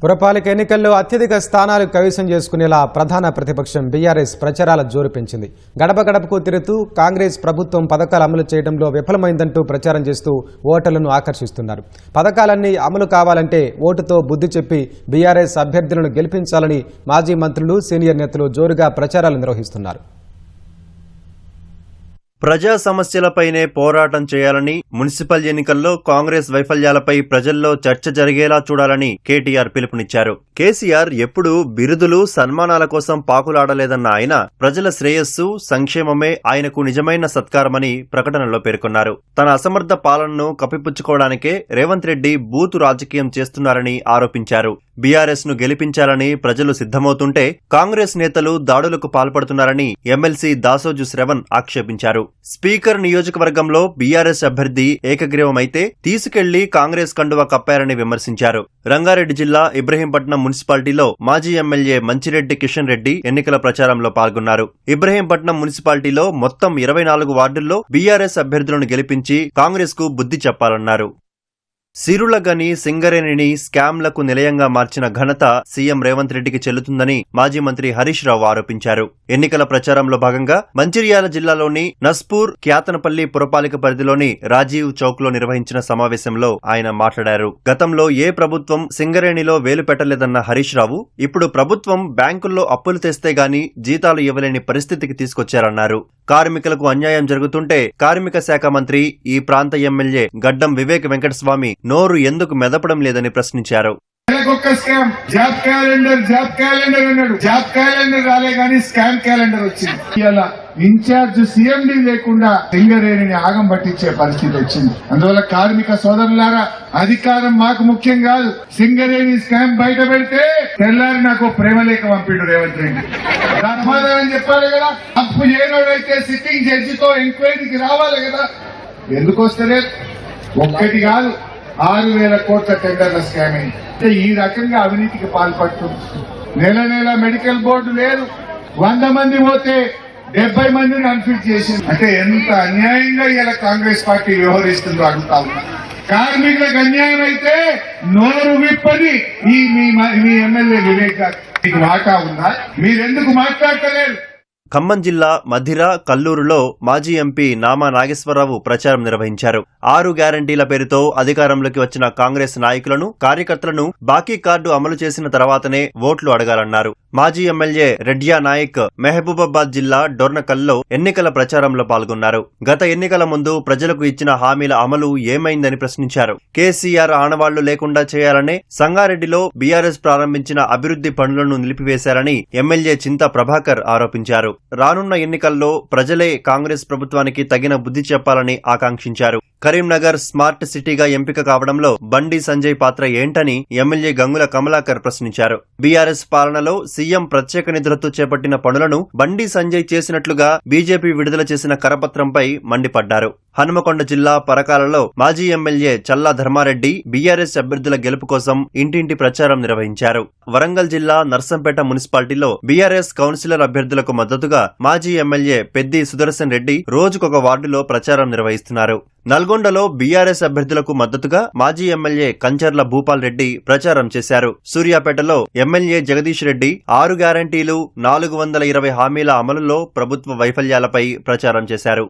పురపాలిక ఎన్నికల్లో అత్యధిక స్థానాలు కైవసం చేసుకునేలా ప్రధాన ప్రతిపక్షం బీఆర్ఎస్ ప్రచారాల జోరు పెంచింది. గడప గడపకు తిరుగుతూ కాంగ్రెస్ ప్రభుత్వం పథకాలు అమలు చేయడంలో విఫలమైందంటూ ప్రచారం చేస్తూ ఓటర్లను ఆకర్షిస్తున్నారు. పథకాలన్నీ అమలు కావాలంటే ఓటుతో బుద్ధి చెప్పి బీఆర్ఎస్ అభ్యర్థులను గెలిపించాలని మాజీ మంత్రులు, సీనియర్ నేతలు జోరుగా ప్రచారాలు నిర్వహిస్తున్నారు. ప్రజా సమస్యలపైనే పోరాటం చేయాలని, మున్సిపల్ ఎన్నికల్లో కాంగ్రెస్ వైఫల్యాలపై ప్రజల్లో చర్చ జరిగేలా చూడాలని కేటీఆర్ పిలుపునిచ్చారు. కేసీఆర్ ఎప్పుడూ బిరుదులు, సన్మానాల కోసం పాకులాడలేదన్న ఆయన ప్రజల శ్రేయస్సు, సంక్షేమమే ఆయనకు నిజమైన సత్కారమని ప్రకటనలో పేర్కొన్నారు. తన అసమర్థ పాలనను కప్పిపుచ్చుకోవడానికే రేవంత్ రెడ్డి బూతు రాజకీయం చేస్తున్నారని ఆరోపించారు. బీఆర్ఎస్ ను గెలిపించాలని ప్రజలు సిద్ధమవుతుంటే కాంగ్రెస్ నేతలు దాడులకు పాల్పడుతున్నారని ఎమ్మెల్సీ దాసోజు శ్రవణ్ ఆక్షేపించారు. స్పీకర్ నియోజకవర్గంలో బీఆర్ఎస్ అభ్యర్థి ఏకగ్రీవమైతే తీసుకెళ్లి కాంగ్రెస్ కండువా కప్పారని విమర్శించారు. రంగారెడ్డి జిల్లా ఇబ్రహీంపట్నం మున్సిపాలిటీలో మాజీ ఎమ్మెల్యే మంచిరెడ్డి కిషన్ రెడ్డి ఎన్నికల ప్రచారంలో పాల్గొన్నారు. ఇబ్రహీంపట్నం మున్సిపాలిటీలో మొత్తం 24 వార్డుల్లో బీఆర్ఎస్ అభ్యర్థులను గెలిపించి కాంగ్రెస్ కు బుద్ధి చెప్పాలన్నారు. సిరులగని, సింగరేణిని స్కామ్లకు నిలయంగా మార్చిన ఘనత సీఎం రేవంత్ రెడ్డికి చెల్లుతుందని మాజీ మంత్రి హరీష్ రావు ఆరోపించారు. ఎన్నికల ప్రచారంలో భాగంగా మంచిర్యాల జిల్లాలోని నస్పూర్, క్యాతనపల్లి పురపాలిక పరిధిలోని రాజీవ్ చౌక్ లో నిర్వహించిన సమావేశంలో ఆయన మాట్లాడారు. గతంలో ఏ ప్రభుత్వం సింగరేణిలో వేలు పెట్టలేదన్న హరీష్ రావు ఇప్పుడు ప్రభుత్వం బ్యాంకుల్లో అప్పులు తెస్తే గాని జీతాలు ఇవ్వలేని పరిస్థితికి తీసుకొచ్చారన్నారు. కార్మికులకు అన్యాయం జరుగుతుంటే కార్మిక శాఖ మంత్రి, ఈ ప్రాంత ఎమ్మెల్యే గడ్డం వివేక్ వెంకటస్వామి నోరు ఎందుకు మెదపడం లేదని ప్రశ్నించారు. జాబ్ క్యాలెండర్ అన్నాడు. జాబ్ క్యాలెండర్ రాలే గానీ స్కామ్ క్యాలెండర్ వచ్చింది. ఇలా ఇన్ఛార్జ్ సీఎండీ లేకుండా సింగరేణిని ఆగం పట్టించే పరిస్థితి వచ్చింది. అందువల్ల కార్మిక సోదరులారా, అధికారం మాకు ముఖ్యం కాదు. సింగరేణి స్కామ్ బయట పెడితే తెల్లారి నాకు ప్రేమలేఖ పంపిడు రేవంత్ రెడ్డి. సమాధానం చెప్పాలి కదా. అప్పు చేయనోడైతే సిట్టింగ్ జడ్జితో ఎంక్వైరీకి రావాలి కదా. ఎందుకు వస్తలేదు? ఒక్కటి కాదు, 6,000 కోట్ల టెండర్ల స్కామ్ అయింది. ఈ రకంగా అవినీతికి పాల్పడుతుంది. నెల మెడికల్ బోర్డు లేదు. 100 మంది పోతే 70 మందిని అన్ఫిట్ చేసింది. అంటే ఎంత అన్యాయంగా ఇలా కాంగ్రెస్ పార్టీ వ్యవహరిస్తుందో అడుగుతా ఉన్నా. కార్మికులకు అన్యాయం అయితే నోరు విప్పని మీ ఎమ్మెల్యే వివేక్ గారు మీకు వాటా ఉందా? మీరెందుకు మాట్లాడతలేరు? ఖమ్మం జిల్లా మధిర, కల్లూరులో మాజీ ఎంపీ నామా నాగేశ్వరరావు ప్రచారం నిర్వహించారు. 6 గ్యారంటీల పేరుతో అధికారంలోకి వచ్చిన కాంగ్రెస్ నాయకులను, కార్యకర్తలను బాకీ కార్డు అమలు చేసిన తర్వాతనే ఓట్లు అడగాలన్నారు. మాజీ ఎమ్మెల్యే రెడ్యా నాయక్ మహబూబాబాద్ జిల్లా డొర్నకల్లో ఎన్నికల ప్రచారంలో పాల్గొన్నారు. గత ఎన్నికల ముందు ప్రజలకు ఇచ్చిన హామీల అమలు ఏమైందని ప్రశ్నించారు. కేసీఆర్ ఆనవాళ్లు లేకుండా చేయాలనే సంగారెడ్డిలో బీఆర్ఎస్ ప్రారంభించిన అభివృద్ధి పనులను నిలిపివేశారని ఎమ్మెల్యే చింతా ప్రభాకర్ ఆరోపించారు. రానున్న ఎన్నికల్లో ప్రజలే కాంగ్రెస్ ప్రభుత్వానికి తగిన బుద్ధి చెప్పాలని ఆకాంక్షించారు. కరీంనగర్ స్మార్ట్ సిటీగా ఎంపిక కావడంలో బండి సంజయ్ పాత్ర ఏంటని ఎమ్మెల్యే గంగుల కమలాకర్ ప్రశ్నించారు. బీఆర్ఎస్ పాలనలో సీఎం ప్రత్యేక నిధులతో చేపట్టిన పనులను బండి సంజయ్ చేసినట్లుగా బీజేపీ విడుదల చేసిన కరపత్రంపై మండిపడ్డారు. హనుమకొండ జిల్లా పరకాలలో మాజీ ఎమ్మెల్యే చల్లా ధర్మారెడ్డి బీఆర్ఎస్ అభ్యర్థుల గెలుపు కోసం ఇంటింటి ప్రచారం నిర్వహించారు. వరంగల్ జిల్లా నర్సంపేట మున్సిపాలిటీలో బీఆర్ఎస్ కౌన్సిలర్ అభ్యర్థులకు మద్దతుగా మాజీ ఎమ్మెల్యే పెద్ది సుదర్శన్ రెడ్డి రోజుకొక వార్డులో ప్రచారం నిర్వహిస్తున్నారు. నల్గొండలో బీఆర్ఎస్ అభ్యర్థులకు మద్దతుగా మాజీ ఎమ్మెల్యే కంచర్ల భూపాల్ రెడ్డి ప్రచారం చేశారు. సూర్యాపేటలో ఎమ్మెల్యే జగదీష్ రెడ్డి 6 గ్యారంటీలు, 420 హామీల అమలులో ప్రభుత్వ వైఫల్యాలపై ప్రచారం చేశారు.